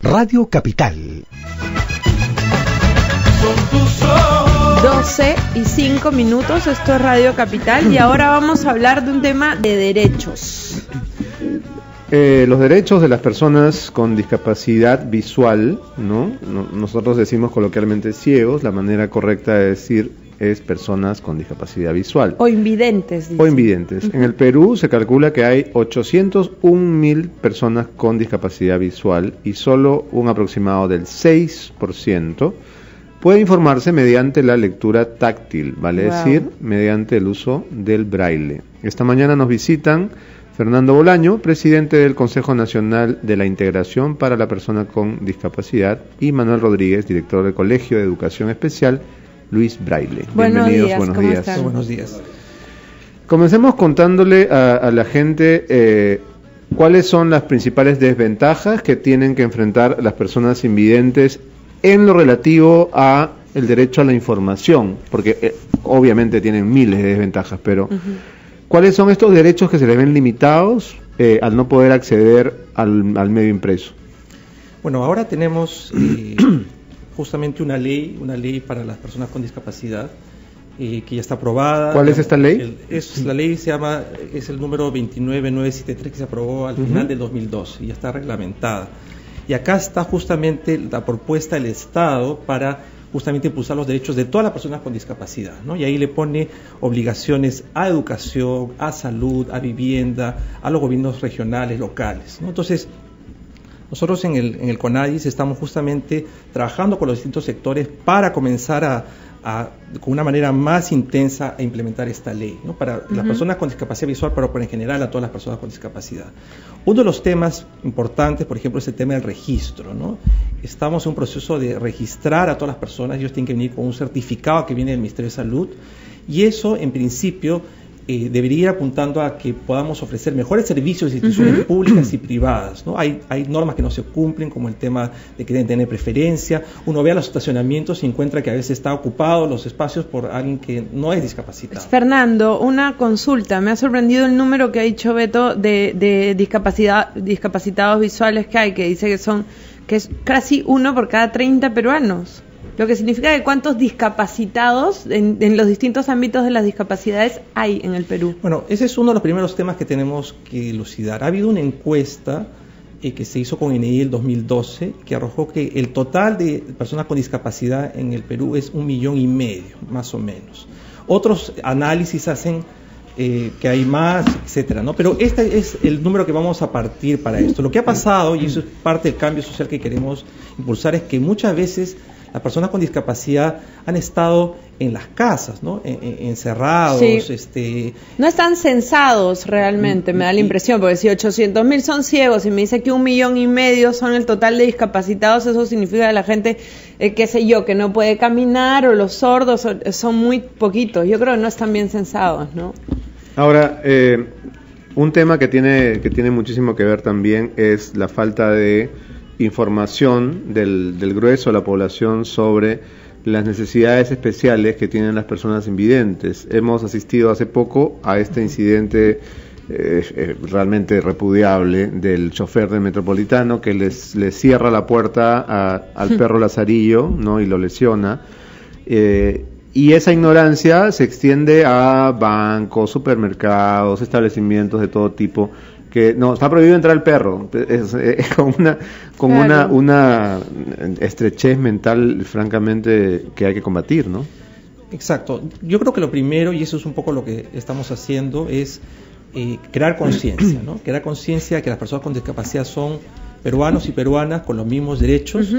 Radio Capital. 12:05, esto es Radio Capital y ahora vamos a hablar de un tema de derechos. Los derechos de las personas con discapacidad visual, ¿no? Nosotros decimos coloquialmente ciegos, la manera correcta de decir es personas con discapacidad visual. O invidentes. O invidentes. En el Perú se calcula que hay 801.000 personas con discapacidad visual y solo un aproximado del 6% puede informarse mediante la lectura táctil, vale decir, mediante el uso del braille. Esta mañana nos visitan Fernando Bolaño, presidente del Consejo Nacional de la Integración para la Persona con Discapacidad, y Manuel Rodríguez, director del Colegio de Educación Especial Luis Braille. Bienvenidos, buenos días. Buenos días. Comencemos contándole a la gente cuáles son las principales desventajas que tienen que enfrentar las personas invidentes en lo relativo a el derecho a la información, porque obviamente tienen miles de desventajas, pero ¿cuáles son estos derechos que se les ven limitados al no poder acceder al medio impreso? Bueno, ahora tenemos justamente una ley para las personas con discapacidad que ya está aprobada. ¿Cuál es esta ley? La ley es el número 29973 que se aprobó al final del 2012 y ya está reglamentada. Y acá está justamente la propuesta del Estado para justamente impulsar los derechos de todas las personas con discapacidad, ¿no? Y ahí le pone obligaciones a educación, a salud, a vivienda, a los gobiernos regionales, locales, ¿no? Entonces, nosotros en el CONADIS estamos justamente trabajando con los distintos sectores para comenzar con una manera más intensa a implementar esta ley, ¿no? Para las personas con discapacidad visual, pero en general a todas las personas con discapacidad. Uno de los temas importantes, por ejemplo, es el tema del registro, ¿no? Estamos en un proceso de registrar a todas las personas, ellos tienen que venir con un certificado que viene del Ministerio de Salud, y eso, en principio, debería ir apuntando a que podamos ofrecer mejores servicios de instituciones públicas y privadas, ¿no? Hay normas que no se cumplen, como el tema de que deben tener preferencia. Uno ve a los estacionamientos y encuentra que a veces está ocupado los espacios por alguien que no es discapacitado. Fernando, una consulta. Me ha sorprendido el número que ha dicho Beto de discapacitados visuales que hay, que dice que es casi 1 por cada 30 peruanos. Lo que significa que cuántos discapacitados en los distintos ámbitos de las discapacidades hay en el Perú. Bueno, ese es uno de los primeros temas que tenemos que elucidar. Ha habido una encuesta que se hizo con INEI el 2012 que arrojó que el total de personas con discapacidad en el Perú es 1,5 millones, más o menos. Otros análisis hacen que hay más, etcétera, ¿no? Pero este es el número que vamos a partir para esto. Lo que ha pasado, y eso es parte del cambio social que queremos impulsar, es que muchas veces las personas con discapacidad han estado en las casas, ¿no? Encerrados. Sí. No están censados realmente, me da la impresión, porque si 800.000 son ciegos y me dice que 1,5 millones son el total de discapacitados, eso significa que la gente, qué sé yo, que no puede caminar, o los sordos son muy poquitos. Yo creo que no están bien censados, ¿no? Ahora, un tema que tiene muchísimo que ver también es la falta de información del grueso de la población sobre las necesidades especiales que tienen las personas invidentes. Hemos asistido hace poco a este incidente realmente repudiable del chofer del Metropolitano que le cierra la puerta al perro Lazarillo, ¿no? Y lo lesiona. Y esa ignorancia se extiende a bancos, supermercados, establecimientos de todo tipo, que no, está prohibido entrar el perro, es con una estrechez mental francamente que hay que combatir, ¿no? Exacto. Yo creo que lo primero, y eso es un poco lo que estamos haciendo, es crear conciencia, ¿no? Crear conciencia de que las personas con discapacidad son peruanos y peruanas con los mismos derechos,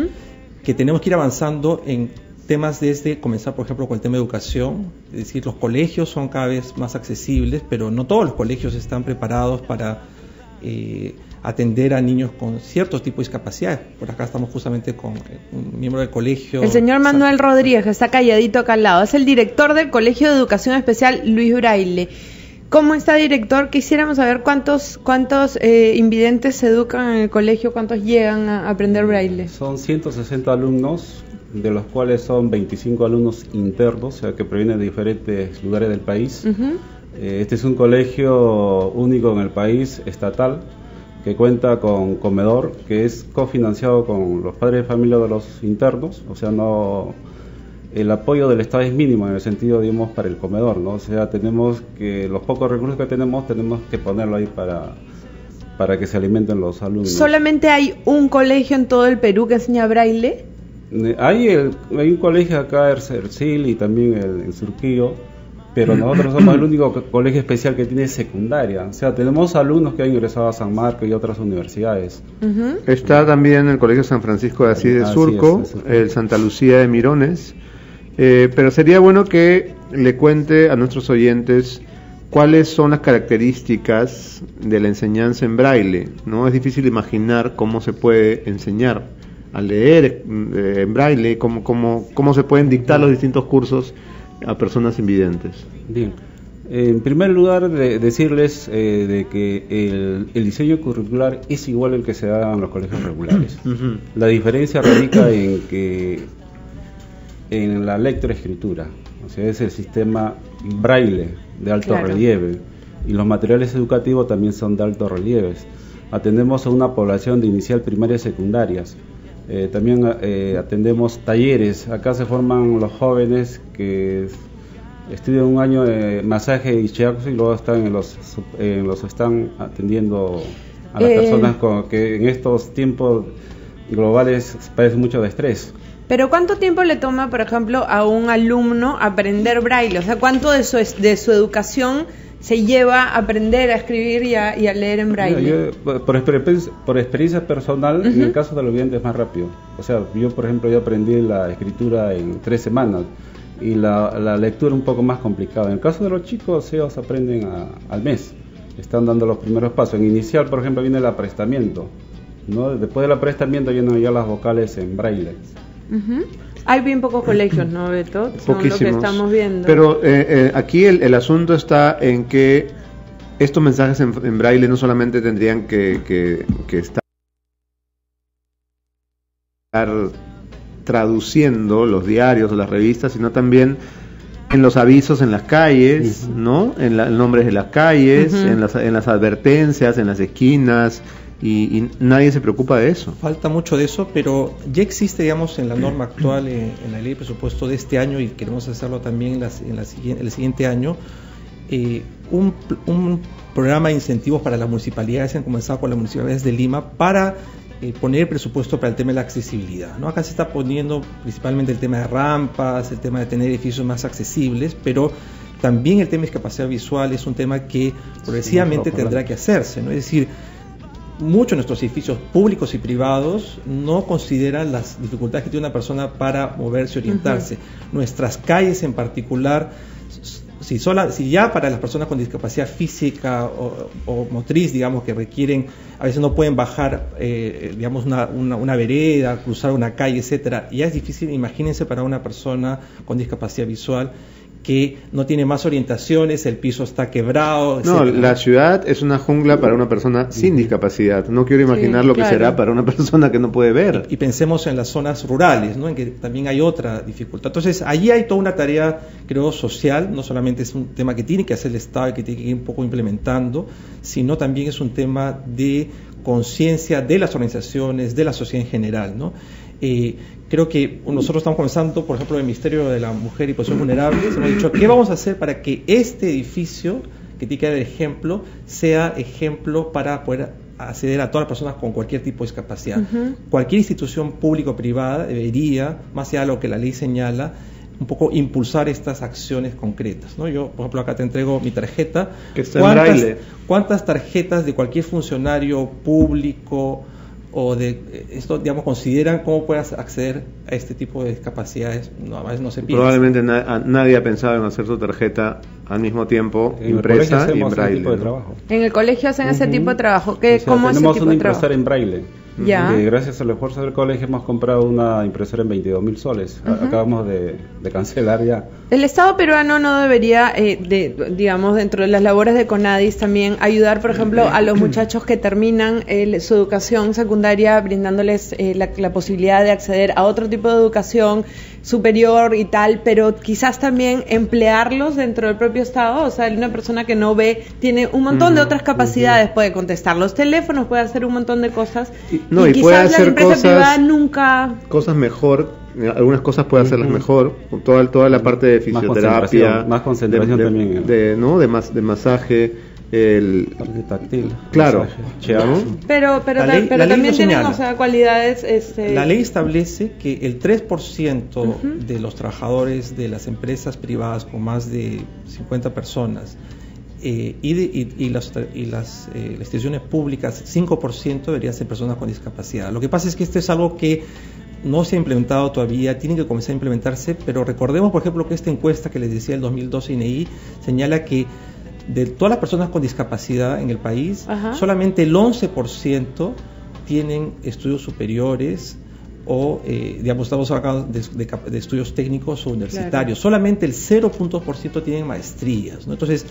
que tenemos que ir avanzando en temas desde comenzar, por ejemplo, con el tema de educación. Es decir, los colegios son cada vez más accesibles, pero no todos los colegios están preparados para atender a niños con ciertos tipos de discapacidad. Por acá estamos justamente con un miembro del colegio. El señor Manuel Rodríguez, que está calladito acá al lado, es el director del Colegio de Educación Especial Luis Braille. ¿Cómo está, director? Quisiéramos saber cuántos invidentes se educan en el colegio, cuántos llegan a aprender Braille. Son 160 alumnos, de los cuales son 25 alumnos internos, o sea que provienen de diferentes lugares del país. Este es un colegio único en el país, estatal, que cuenta con comedor, que es cofinanciado con los padres de familia de los internos, o sea, no, el apoyo del Estado es mínimo en el sentido, digamos, para el comedor, ¿no? O sea, tenemos que, los pocos recursos que tenemos que ponerlo ahí para que se alimenten los alumnos. ¿Solamente hay un colegio en todo el Perú que enseña braille? Hay un colegio acá, Ercil, y también en Surquillo, pero nosotros somos el único colegio especial que tiene secundaria. O sea, tenemos alumnos que han ingresado a San Marcos y otras universidades. Está también el Colegio San Francisco de Asís de Surco, el Santa Lucía de Mirones, pero sería bueno que le cuente a nuestros oyentes cuáles son las características de la enseñanza en braille, ¿no? Es difícil imaginar cómo se puede enseñar a leer en braille, cómo se pueden dictar los distintos cursos a personas invidentes. Bien, en primer lugar decirles de que el diseño curricular es igual al que se da en los colegios regulares. La diferencia radica en la lectoescritura, o sea, es el sistema braille de alto relieve, y los materiales educativos también son de alto relieve. Atendemos a una población de inicial, primaria y secundarias. También atendemos talleres. Acá se forman los jóvenes que estudian un año de masaje y shiatsu y luego están están atendiendo a las personas que en estos tiempos globales padecen mucho de estrés. Pero ¿cuánto tiempo le toma, por ejemplo, a un alumno aprender braille? O sea, ¿cuánto de su educación se lleva a aprender a escribir y a leer en braille? Por experiencia personal, en el caso de los videntes es más rápido. O sea, yo por ejemplo yo aprendí la escritura en 3 semanas y la lectura un poco más complicada. En el caso de los chicos, ellos aprenden al mes, están dando los primeros pasos. En inicial, por ejemplo, viene el aprestamiento, ¿no? Después del aprestamiento vienen ya las vocales en braille. Hay bien pocos colegios, ¿no, Beto? Según lo que estamos viendo. Pero aquí el asunto está en que estos mensajes en braille no solamente tendrían que estar traduciendo los diarios o las revistas, sino también en los avisos en las calles, ¿no? En nombres de las calles, en las advertencias, en las esquinas. Y nadie se preocupa de eso. Falta mucho de eso, pero ya existe, digamos, en la norma actual, en la ley de presupuesto de este año, y queremos hacerlo también el siguiente año, un programa de incentivos para las municipalidades. Han comenzado con las municipalidades de Lima para poner presupuesto para el tema de la accesibilidad, ¿no? Acá se está poniendo principalmente el tema de rampas, el tema de tener edificios más accesibles, pero también el tema de discapacidad visual es un tema que progresivamente tendrá que hacerse, ¿no? Es decir, muchos de nuestros edificios públicos y privados no consideran las dificultades que tiene una persona para moverse y orientarse. Nuestras calles en particular, si ya para las personas con discapacidad física o motriz, digamos, que requieren, a veces no pueden bajar, digamos, una vereda, cruzar una calle, etcétera, ya es difícil. Imagínense para una persona con discapacidad visual que no tiene más orientaciones, el piso está quebrado, No, etcétera. La ciudad es una jungla para una persona sin discapacidad. No quiero imaginar lo que será para una persona que no puede ver. Y pensemos en las zonas rurales, ¿no? En que también hay otra dificultad. Entonces, allí hay toda una tarea, creo, social. No solamente es un tema que tiene que hacer el Estado y que tiene que ir un poco implementando, sino también es un tema de conciencia de las organizaciones, de la sociedad en general, ¿no? Creo que nosotros estamos comenzando, por ejemplo, el Ministerio de la Mujer y Población Vulnerable, hemos dicho, ¿qué vamos a hacer para que este edificio, que tiene que dar ejemplo, sea ejemplo para poder acceder a todas las personas con cualquier tipo de discapacidad? Cualquier institución pública o privada debería, más allá de lo que la ley señala, un poco impulsar estas acciones concretas, ¿no? Yo, por ejemplo, acá te entrego mi tarjeta. Que está en braille. ¿Cuántas tarjetas de cualquier funcionario público o de esto, digamos, consideran cómo puedas acceder a este tipo de discapacidades? No, a veces no se piensa. Probablemente nadie ha pensado en hacer su tarjeta al mismo tiempo impresa y en braille. En el colegio hacen ese tipo de trabajo. O sea, ¿Cómo es ese tenemos tipo una de trabajo? impresora en braille. Ya. Que gracias al esfuerzo del colegio hemos comprado una impresora en 22.000 soles. Acabamos de cancelar ya. El Estado peruano no debería, digamos, dentro de las labores de CONADIS también ayudar, por ejemplo, a los muchachos que terminan su educación secundaria, brindándoles la posibilidad de acceder a otro tipo de educación superior y tal, pero quizás también emplearlos dentro del propio Estado. O sea, una persona que no ve, tiene un montón de otras capacidades, puede contestar los teléfonos, puede hacer un montón de cosas, y puede quizás hacer la empresa privada nunca... Cosas mejor, algunas cosas puede hacerlas mejor, toda la parte de fisioterapia, más concentración también, de masaje, el táctil, claro, pero también tienen, o sea, cualidades. La ley establece que el 3% de los trabajadores de las empresas privadas con más de 50 personas y las instituciones públicas, 5% deberían ser personas con discapacidad. Lo que pasa es que esto es algo que no se ha implementado todavía, tiene que comenzar a implementarse, pero recordemos, por ejemplo, que esta encuesta que les decía del 2012 INEI señala que de todas las personas con discapacidad en el país, solamente el 11% tienen estudios superiores o, digamos, estamos hablando de estudios técnicos o universitarios. Claro. Solamente el 0.2% tienen maestrías, ¿no? Entonces,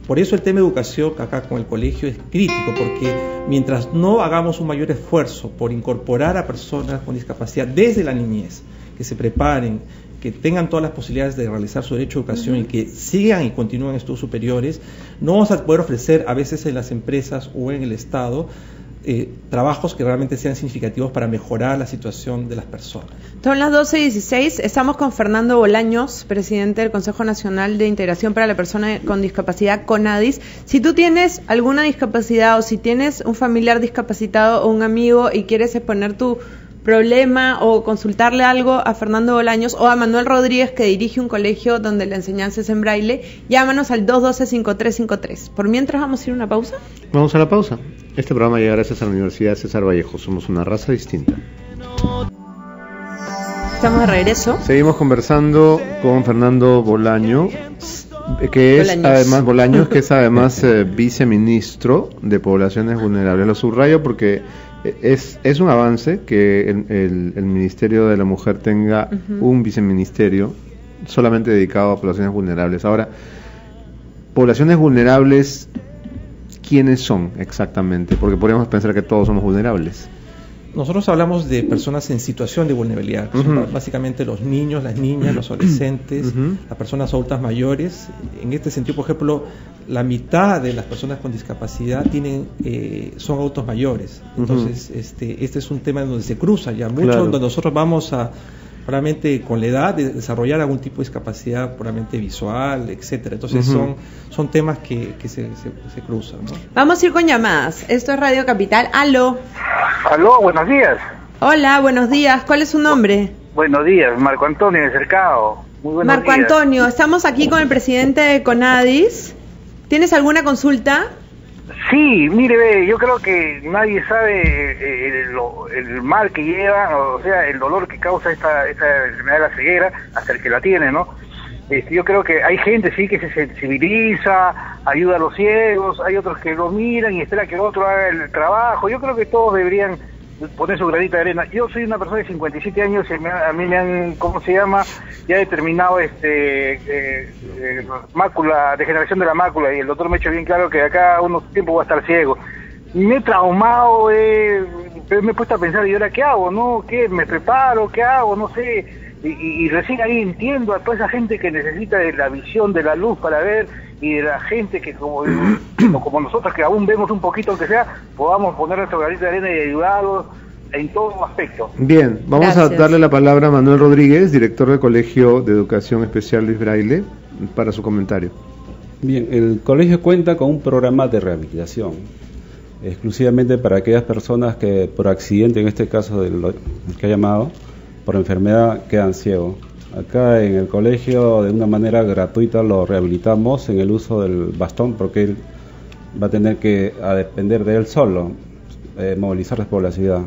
por eso el tema de educación acá con el colegio es crítico, porque mientras no hagamos un mayor esfuerzo por incorporar a personas con discapacidad desde la niñez, que se preparen, que tengan todas las posibilidades de realizar su derecho a educación y que sigan y continúen estudios superiores, no vamos a poder ofrecer a veces en las empresas o en el Estado trabajos que realmente sean significativos para mejorar la situación de las personas. Son las 12:16, estamos con Fernando Bolaños, presidente del Consejo Nacional de Integración para la Persona con Discapacidad, CONADIS. Si tú tienes alguna discapacidad o si tienes un familiar discapacitado o un amigo y quieres exponer tu problema o consultarle algo a Fernando Bolaños o a Manuel Rodríguez, que dirige un colegio donde la enseñanza es en braille, llámanos al 212-5353. Por mientras, ¿vamos a ir a una pausa? Vamos a la pausa. Este programa llega gracias a la Universidad César Vallejo. Somos una raza distinta. Estamos de regreso. Seguimos conversando con Fernando Bolaño, que es además viceministro de Poblaciones Vulnerables. Lo subrayo porque es un avance que el Ministerio de la Mujer tenga un viceministerio solamente dedicado a poblaciones vulnerables. Ahora, poblaciones vulnerables, ¿quiénes son exactamente? Porque podríamos pensar que todos somos vulnerables. Nosotros hablamos de personas en situación de vulnerabilidad, son básicamente los niños, las niñas, los adolescentes, las personas adultas mayores. En este sentido, por ejemplo, la mitad de las personas con discapacidad son adultos mayores. Entonces, este es un tema donde se cruza ya mucho, donde nosotros vamos a, probablemente con la edad, de desarrollar algún tipo de discapacidad puramente visual, etcétera. Entonces son temas que se cruzan, ¿no? Vamos a ir con llamadas. Esto es Radio Capital. Aló. Aló, buenos días. Hola, buenos días. ¿Cuál es su nombre? Buenos días, Marco Antonio de Cercado. Muy buenos Marco días. Antonio, estamos aquí con el presidente de CONADIS. ¿Tienes alguna consulta? Sí, mire, yo creo que nadie sabe el mal que lleva, o sea, el dolor que causa esta enfermedad de la ceguera, hasta el que la tiene, ¿no? Yo creo que hay gente, sí, que se sensibiliza, ayuda a los ciegos, hay otros que lo miran y espera que otro haga el trabajo. Yo creo que todos deberían poner su granita de arena. Yo soy una persona de 57 años y a mí me han, ¿cómo se llama? Ya determinado mácula, degeneración de la mácula, y el doctor me ha hecho bien claro que de acá a unos tiempos voy a estar ciego. Me he traumado, me he puesto a pensar, ¿y ahora qué hago? ¿No? ¿Qué? ¿Me preparo? ¿Qué hago? No sé. Y recién ahí entiendo a toda esa gente que necesita de la visión, de la luz para ver, y de la gente que como nosotros que aún vemos un poquito, aunque sea, podamos poner nuestro granito de arena y ayudarlos en todo aspecto. Bien, vamos a darle la palabra a Manuel Rodríguez, director del Colegio de Educación Especial Luis Braille, para su comentario. Bien, el colegio cuenta con un programa de rehabilitación exclusivamente para aquellas personas que por accidente, en este caso el que ha llamado, por enfermedad quedan ciegos. Acá en el colegio de una manera gratuita lo rehabilitamos en el uso del bastón, porque él va a tener que depender de él solo, movilizarse por la ciudad.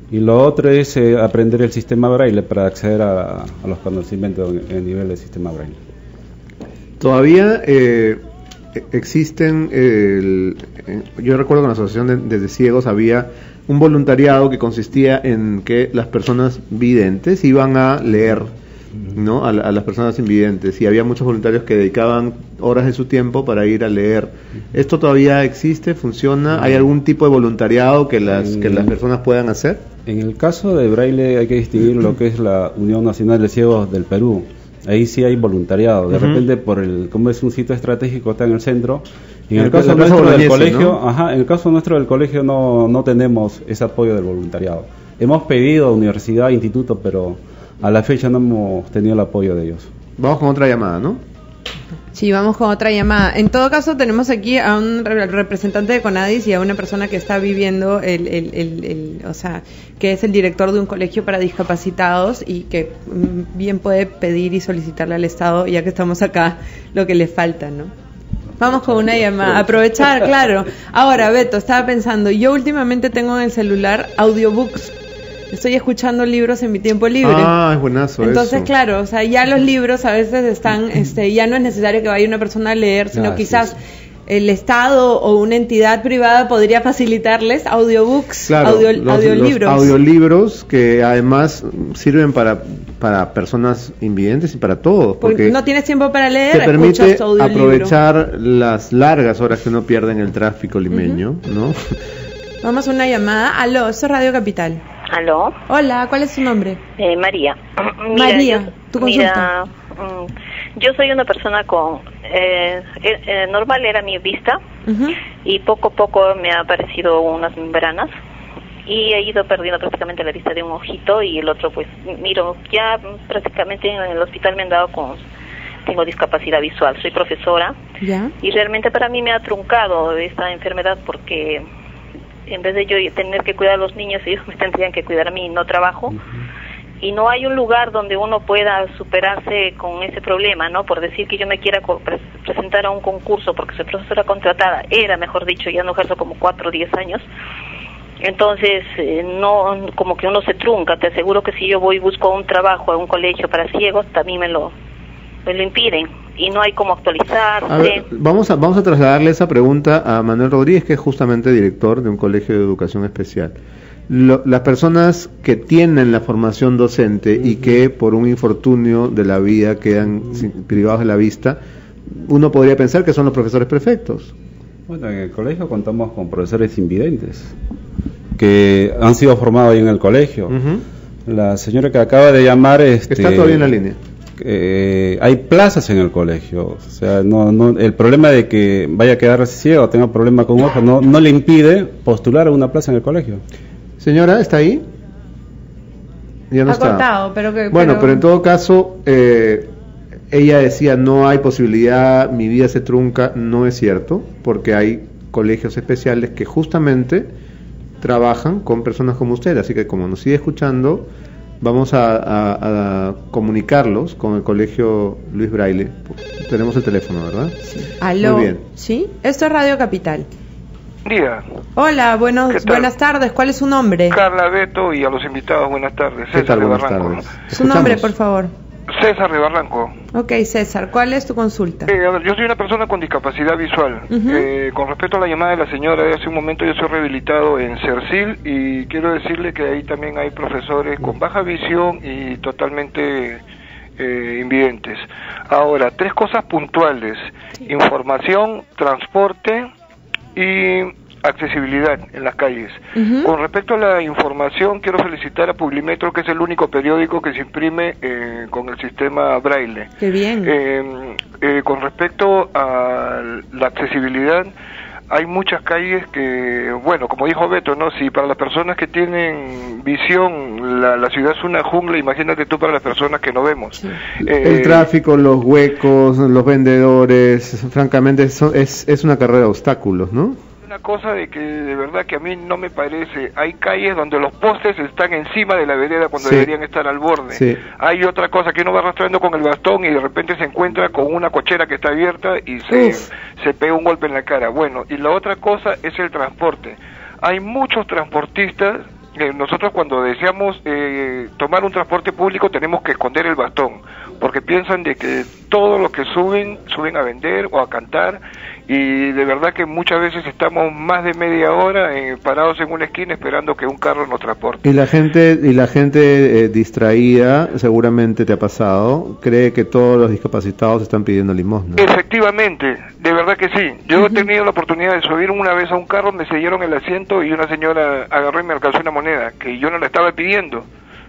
Y lo otro es aprender el sistema braille para acceder a los conocimientos en el nivel del sistema braille. Todavía existen, yo recuerdo que en la Asociación de Ciegos había un voluntariado que consistía en que las personas videntes iban a leer, ¿no? a las personas invidentes, y había muchos voluntarios que dedicaban horas de su tiempo para ir a leer. ¿Esto todavía existe? ¿Funciona? ¿Hay algún tipo de voluntariado que las personas puedan hacer? En el caso de Braille hay que distinguir lo que es la Unión Nacional de Ciegos del Perú. Ahí sí hay voluntariado. De repente, como es un sitio estratégico, está en el centro. En el caso nuestro del colegio, ¿no? En el caso nuestro del colegio no tenemos ese apoyo del voluntariado. Hemos pedido a universidad, instituto, pero a la fecha no hemos tenido el apoyo de ellos. Vamos con otra llamada, ¿no? Sí, vamos con otra llamada. En todo caso, tenemos aquí a un representante de CONADIS y a una persona que está viviendo o sea, que es el director de un colegio para discapacitados y que bien puede pedir y solicitarle al Estado, ya que estamos acá, lo que le falta, ¿no? Vamos con una llamada. Aprovechar, claro. Ahora, Beto, estaba pensando, yo últimamente tengo en el celular audiobooks. Estoy escuchando libros en mi tiempo libre. Ah, es buenazo. Entonces, eso. claro, o sea, ya los libros a veces están, ya no es necesario que vaya una persona a leer, sino quizás el Estado o una entidad privada podría facilitarles audiobooks, audiolibros. Los audiolibros que además sirven para personas invidentes y para todos. Porque no tienes tiempo para leer, te permite aprovechar las largas horas que uno pierde en el tráfico limeño, ¿no? Vamos a una llamada. Aló, eso es Radio Capital. ¿Aló? Hola, ¿cuál es su nombre? María. María, tu consulta. Yo soy una persona con... normal era mi vista, y poco a poco me han aparecido unas membranas y he ido perdiendo prácticamente la vista de un ojito, y el otro pues miro, ya prácticamente en el hospital me han dado tengo discapacidad visual, soy profesora. ¿Ya? Y realmente para mí me ha truncado esta enfermedad, porque en vez de yo tener que cuidar a los niños, ellos me tendrían que cuidar a mí, no trabajo. Y no hay un lugar donde uno pueda superarse con ese problema, ¿no? Por decir que yo me quiera presentar a un concurso, porque soy profesora contratada, mejor dicho, ya no ejerzo como 4 o 10 años. Entonces, no, como que uno se trunca. Te aseguro que si yo voy y busco un trabajo a un colegio para ciegos, también me lo impiden, y no hay cómo actualizarse. A ver, vamos a trasladarle esa pregunta a Manuel Rodríguez, que es justamente director de un colegio de educación especial. Las personas que tienen la formación docente y que por un infortunio de la vida quedan privados de la vista, uno podría pensar que son los profesores perfectos. Bueno, en el colegio contamos con profesores invidentes que han sido formados ahí en el colegio. La señora que acaba de llamar está todavía en la línea. Hay plazas en el colegio, o sea, el problema de que vaya a quedar ciego o tenga problema con ojo no le impide postular a una plaza en el colegio. Señora, ¿está ahí? Ya no está. Cortado, pero en todo caso, ella decía, no hay posibilidad, mi vida se trunca. No es cierto, porque hay colegios especiales que justamente trabajan con personas como usted, así que como nos sigue escuchando, vamos a comunicarlos con el colegio Luis Braille. Tenemos el teléfono, ¿verdad? Sí. Aló. Muy bien. ¿Sí? Esto es Radio Capital. Día. Hola, buenas tardes. ¿Cuál es su nombre? Carla, Beto, y a los invitados, buenas tardes. César de Barranco. Tardes. Su nombre, por favor. César de Barranco. Ok, César, ¿cuál es tu consulta? A ver, yo soy una persona con discapacidad visual. Con respecto a la llamada de la señora de hace un momento, yo soy rehabilitado en Cercil, y quiero decirle que ahí también hay profesores con baja visión y totalmente invidentes. Ahora, 3 cosas puntuales: información, transporte y accesibilidad en las calles. Con respecto a la información, quiero felicitar a Publimetro, que es el único periódico que se imprime con el sistema Braille. ¡Qué bien! Con respecto a la accesibilidad, hay muchas calles que, bueno, como dijo Beto, ¿no? Si para las personas que tienen visión la ciudad es una jungla, imagínate tú para las personas que no vemos. Sí. El tráfico, los huecos, los vendedores, francamente es una carrera de obstáculos, ¿no? Una cosa de que de verdad que a mí no me parece. Hay calles donde los postes están encima de la vereda cuando deberían estar al borde. Sí. Hay otra cosa, que uno va arrastrando con el bastón y de repente se encuentra con una cochera que está abierta y se pega un golpe en la cara. Bueno, y la otra cosa es el transporte. Hay muchos transportistas. Nosotros cuando deseamos tomar un transporte público tenemos que esconder el bastón, porque piensan de que todos los que suben a vender o a cantar, y de verdad que muchas veces estamos más de media hora parados en una esquina esperando que un carro nos transporte. Y la gente distraída, seguramente te ha pasado, cree que todos los discapacitados están pidiendo limosna. Efectivamente, de verdad que sí. Yo he tenido la oportunidad de subir una vez a un carro, me cedieron el asiento y una señora agarró y me alcanzó una moneda que yo no la estaba pidiendo.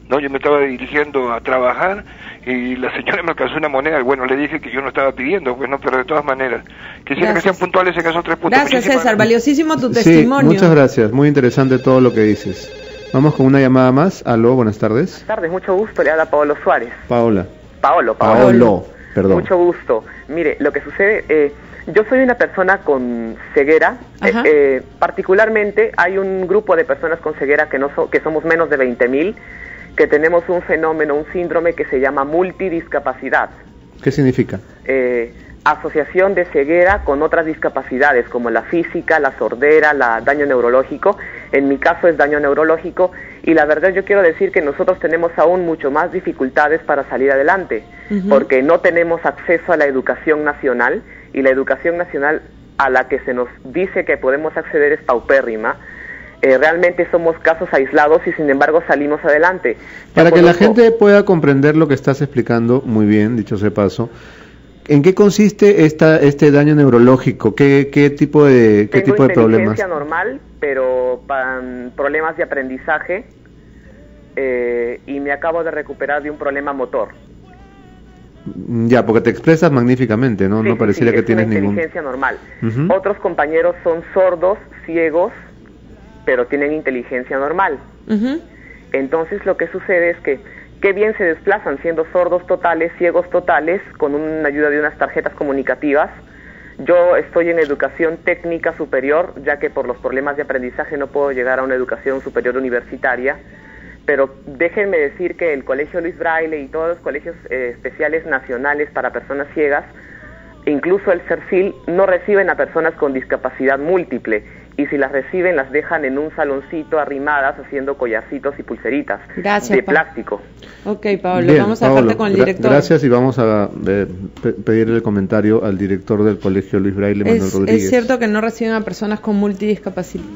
No, yo me estaba dirigiendo a trabajar y la señora me alcanzó una moneda y bueno, le dije que yo no estaba pidiendo, pues no, pero de todas maneras quisiera que sean puntuales en esos 3 puntos. Gracias, César, valiosísimo tu testimonio. Muchas gracias, muy interesante todo lo que dices. Vamos con una llamada más. Aló, buenas tardes. Buenas tardes, mucho gusto, le habla Paolo Suárez. Paolo, perdón. Mucho gusto. Mire, lo que sucede, yo soy una persona con ceguera, particularmente hay un grupo de personas con ceguera que somos menos de 20.000, que tenemos un fenómeno, un síndrome que se llama multidiscapacidad. ¿Qué significa? Asociación de ceguera con otras discapacidades como la física, la sordera, daño neurológico. En mi caso es daño neurológico y la verdad yo quiero decir que nosotros tenemos aún mucho más dificultades para salir adelante, porque no tenemos acceso a la educación nacional y la educación nacional a la que se nos dice que podemos acceder es paupérrima. Realmente somos casos aislados y sin embargo salimos adelante. Para que la gente pueda comprender lo que estás explicando muy bien, dicho sea paso, ¿en qué consiste este daño neurológico? ¿Qué tipo de problemas? Tengo inteligencia normal, pero problemas de aprendizaje y me acabo de recuperar de un problema motor. Ya, porque te expresas magníficamente, ¿no? Sí, no pareciera que tienes ningún... inteligencia normal. Otros compañeros son sordos, ciegos, pero tienen inteligencia normal. Entonces lo que sucede es que qué bien se desplazan siendo sordos totales, ciegos totales, con una ayuda de unas tarjetas comunicativas. Yo estoy en educación técnica superior, ya que por los problemas de aprendizaje no puedo llegar a una educación superior universitaria, pero déjenme decir que el Colegio Luis Braille y todos los colegios especiales nacionales para personas ciegas, incluso el CERCIL, no reciben a personas con discapacidad múltiple, y si las reciben las dejan en un saloncito arrimadas haciendo collarcitos y pulseritas de plástico. Ok, Pablo, vamos a dejarte con el director. Gracias, y vamos a pedirle el comentario al director del Colegio Luis Braille, Manuel Rodríguez. ¿Es cierto que no reciben a personas con multidiscapacidades?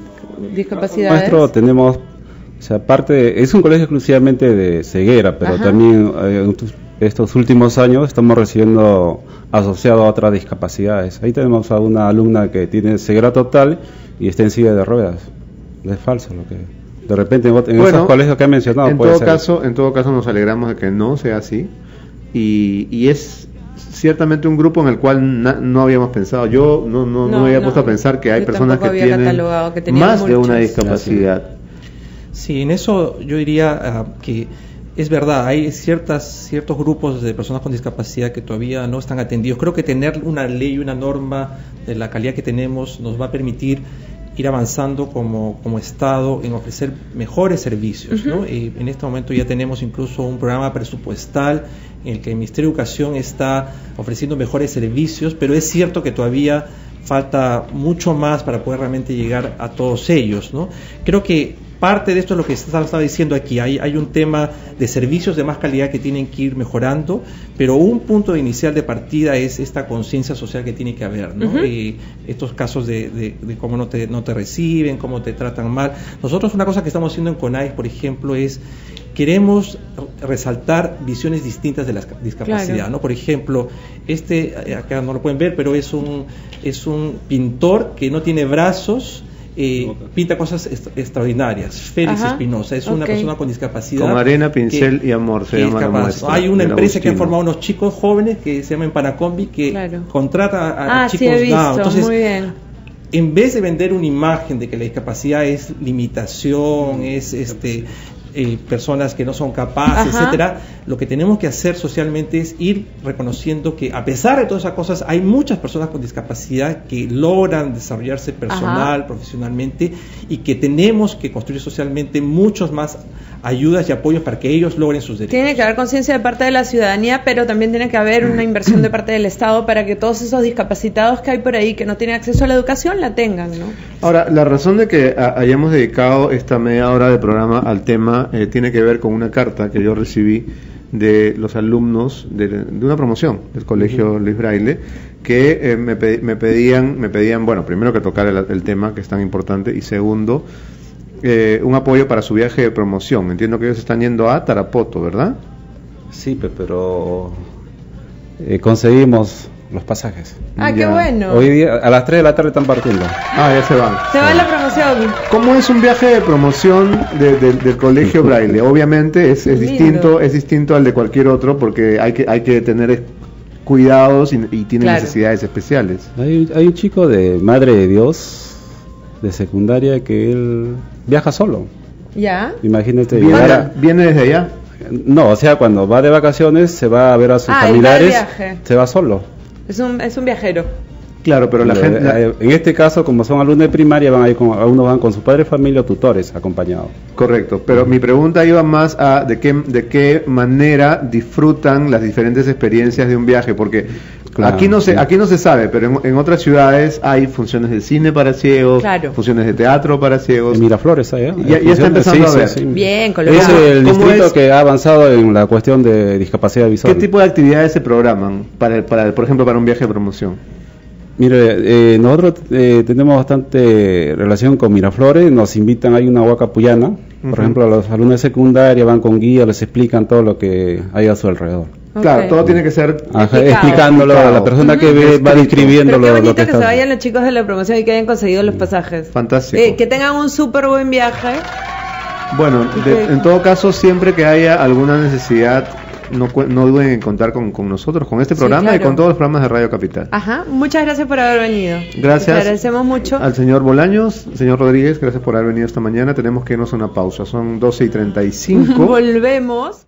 Nuestro tenemos, o sea, es un colegio exclusivamente de ceguera, pero también estos últimos años estamos recibiendo asociado a otras discapacidades. Ahí tenemos a una alumna que tiene ceguera total y está en silla de ruedas. Es falso lo que de repente en esos colegios que han mencionado en todo caso nos alegramos de que no sea así y es ciertamente un grupo en el cual no habíamos pensado. Yo no había puesto a pensar que hay personas que tienen más de una discapacidad. Sí, en eso yo diría que es verdad, hay ciertos grupos de personas con discapacidad que todavía no están atendidos. Creo que tener una ley, una norma de la calidad que tenemos nos va a permitir ir avanzando como Estado en ofrecer mejores servicios, ¿no? En este momento ya tenemos incluso un programa presupuestal en el que el Ministerio de Educación está ofreciendo mejores servicios, pero es cierto que todavía falta mucho más para poder realmente llegar a todos ellos, ¿no? Creo que parte de esto es lo que estaba diciendo aquí. Hay un tema de servicios de más calidad que tienen que ir mejorando, pero un punto inicial de partida es esta conciencia social que tiene que haber, ¿no? Estos casos de cómo no te reciben, cómo te tratan mal. Nosotros una cosa que estamos haciendo en CONAIE, por ejemplo, es queremos resaltar visiones distintas de la discapacidad, ¿no? Por ejemplo, acá no lo pueden ver, pero es un pintor que no tiene brazos. Pinta cosas extraordinarias. Félix Espinosa es una persona con discapacidad. Con arena, pincel y amor se llama la muestra. Hay una empresa que ha formado unos chicos jóvenes que se llama Empanacombi que contrata a chicos Down. Entonces, muy bien. En vez de vender una imagen de que la discapacidad es limitación, es personas que no son capaces, etcétera, lo que tenemos que hacer socialmente es ir reconociendo que a pesar de todas esas cosas hay muchas personas con discapacidad que logran desarrollarse profesionalmente, y que tenemos que construir socialmente muchos más ayudas y apoyos para que ellos logren sus derechos. Tiene que haber conciencia de parte de la ciudadanía, pero también tiene que haber una inversión de parte del Estado para que todos esos discapacitados que hay por ahí que no tienen acceso a la educación la tengan, ¿no? Ahora, la razón de que hayamos dedicado esta media hora de programa al tema tema tiene que ver con una carta que yo recibí de los alumnos de una promoción del Colegio Luis Braille, que me pedían, bueno, primero que tocar el tema, que es tan importante, y segundo, un apoyo para su viaje de promoción. Entiendo que ellos están yendo a Tarapoto, ¿verdad? Sí, pero conseguimos los pasajes. Ah, qué bueno. Hoy día, a las 3 de la tarde están partiendo. Ah, ya se van. Se va la promoción. ¿Cómo es un viaje de promoción del Colegio Braille? Obviamente es distinto al de cualquier otro, porque hay que tener cuidados y tiene necesidades especiales. Hay un chico de Madre de Dios de secundaria que él viaja solo. ¿Ya? Imagínate. ¿Viene desde allá? No, o sea, cuando va de vacaciones se va a ver a sus familiares, se va solo. Es un viajero. Claro, pero la gente... En este caso, como son alumnos de primaria, algunos van con su padre, familia o tutores acompañados. Correcto, pero mi pregunta iba más a de qué manera disfrutan las diferentes experiencias de un viaje, porque aquí no se sabe, pero en otras ciudades hay funciones de cine para ciegos, funciones de teatro para ciegos. En Miraflores hay, ya está empezando a ver. Sí. Bien, es el distrito que ha avanzado en la cuestión de discapacidad visual. ¿Qué tipo de actividades se programan por ejemplo, para un viaje de promoción? Mire, nosotros tenemos bastante relación con Miraflores, nos invitan, hay una huaca puyana, por ejemplo, a los alumnos de secundaria van con guía, les explican todo lo que hay a su alrededor. Claro, todo tiene que ser explicándolo a la persona que ve, va describiendo lo que se vayan los chicos de la promoción y que hayan conseguido los pasajes. Fantástico. Que tengan un súper buen viaje. Bueno, en todo caso, siempre que haya alguna necesidad, no duden en contar con nosotros, con este programa y con todos los programas de Radio Capital. Ajá, muchas gracias por haber venido. Gracias. Te agradecemos mucho. Al señor Bolaños, señor Rodríguez, gracias por haber venido esta mañana. Tenemos que irnos a una pausa, son 12:35. Volvemos.